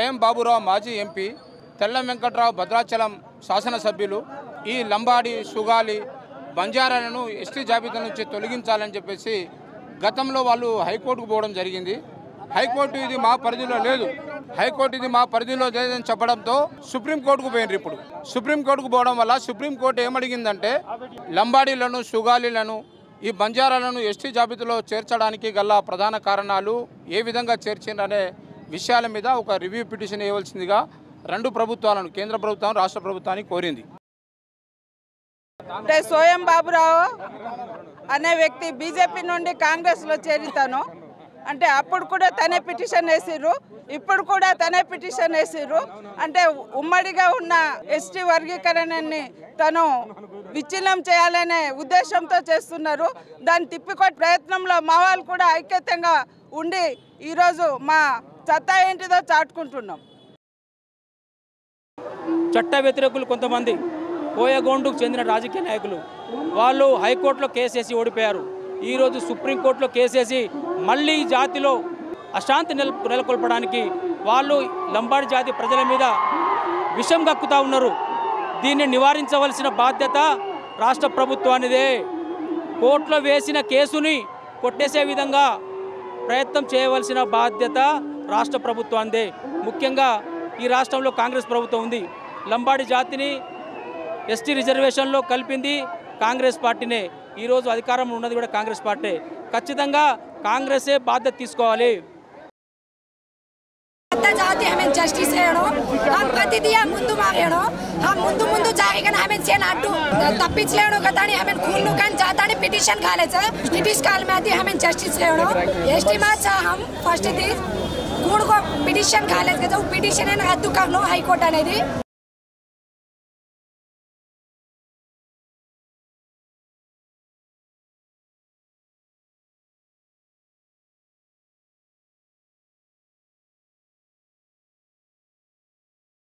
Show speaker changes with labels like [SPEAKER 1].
[SPEAKER 1] స్వయం బాబురావు మాజీ ఎంపీ, తెల్ల వెంకట్రావు భద్రాచలం శాసనసభ్యులు ఈ లంబాడి, సుగాలి, బంజారాలను ఎస్టీ జాబితా నుంచి తొలగించాలని చెప్పేసి గతంలో వాళ్ళు హైకోర్టుకు పోవడం జరిగింది. హైకోర్టు ఇది మా పరిధిలో లేదు, హైకోర్టు ఇది మా పరిధిలో లేదని చెప్పడంతో సుప్రీంకోర్టుకు పోయినారు. ఇప్పుడు సుప్రీంకోర్టుకు పోవడం వల్ల సుప్రీంకోర్టు ఏమడిగిందంటే లంబాడీలను, సుగాలీలను, ఈ బంజారాలను ఎస్టీ జాబితాలో చేర్చడానికి గల ప్రధాన కారణాలు ఏ విధంగా చేర్చిందనే విషయాల మీద ఒక రివ్యూ పిటిషన్ ఇవ్వాల్సిందిగా రెండు ప్రభుత్వాలను, కేంద్ర ప్రభుత్వం, రాష్ట్ర ప్రభుత్వాన్ని కోరింది.
[SPEAKER 2] స్వయం బాబురావు అనే వ్యక్తి బీజేపీ నుండి కాంగ్రెస్లో చేరితాను అంటే అప్పుడు కూడా తనే పిటిషన్ వేసిర్రు, ఇప్పుడు కూడా తనే పిటిషన్ వేసిర్రు. అంటే ఉమ్మడిగా ఉన్న ఎస్టీ వర్గీకరణని తను విచ్ఛిన్నం చేయాలనే ఉద్దేశంతో చేస్తున్నారు. దాన్ని తిప్పికొట్టే ప్రయత్నంలో మా వాళ్ళు కూడా ఐక్యతంగా ఉండి ఈరోజు మా సత్తా ఏంటిదో చాటుకుంటున్నాం.
[SPEAKER 3] చట్ట వ్యతిరేకులు కొంతమంది కోయగోండుకు చెందిన రాజకీయ నాయకులు వాళ్ళు హైకోర్టులో కేసేసి ఓడిపోయారు. ఈరోజు సుప్రీంకోర్టులో కేసేసి మళ్ళీ ఈ జాతిలో అశాంతి నెలకొల్పడానికి వాళ్ళు లంబాడి జాతి ప్రజల మీద విషం కక్కుతూ ఉన్నారు. దీన్ని నివారించవలసిన బాధ్యత రాష్ట్ర ప్రభుత్వానిదే. కోర్టులో వేసిన కేసుని కొట్టేసే విధంగా ప్రయత్నం చేయవలసిన బాధ్యత రాష్ట్ర ప్రభుత్వానిదే. ముఖ్యంగా ఈ రాష్ట్రంలో కాంగ్రెస్ ప్రభుత్వం ఉంది. లంబాడి జాతిని ఎస్టీ రిజర్వేషన్లో కలిపింది కాంగ్రెస్ పార్టీనే. ఈరోజు అధికారంలో ఉన్నది కూడా కాంగ్రెస్ పార్టీ. ఖచ్చితంగా కాంగ్రెసే బాధ్యత తీసుకోవాలి.
[SPEAKER 4] जाति हमें जस्टिस हेड़ो हम कति दिया मुंदु मारेड़ो हम मुंदु मुंदु जाएगा हमें सेन अड्डू तप्पिंचलेड़ो गतानी हमें खून कान जातानी पिटिशन खाले ब्रिटिश काल में आती हमें जस्टिस हेड़ो एसटी में हम फर्स्ट दी कूड़ को पिटिशन खाले पिटिशन रद्दु करनो हाईकोर्ट అనేది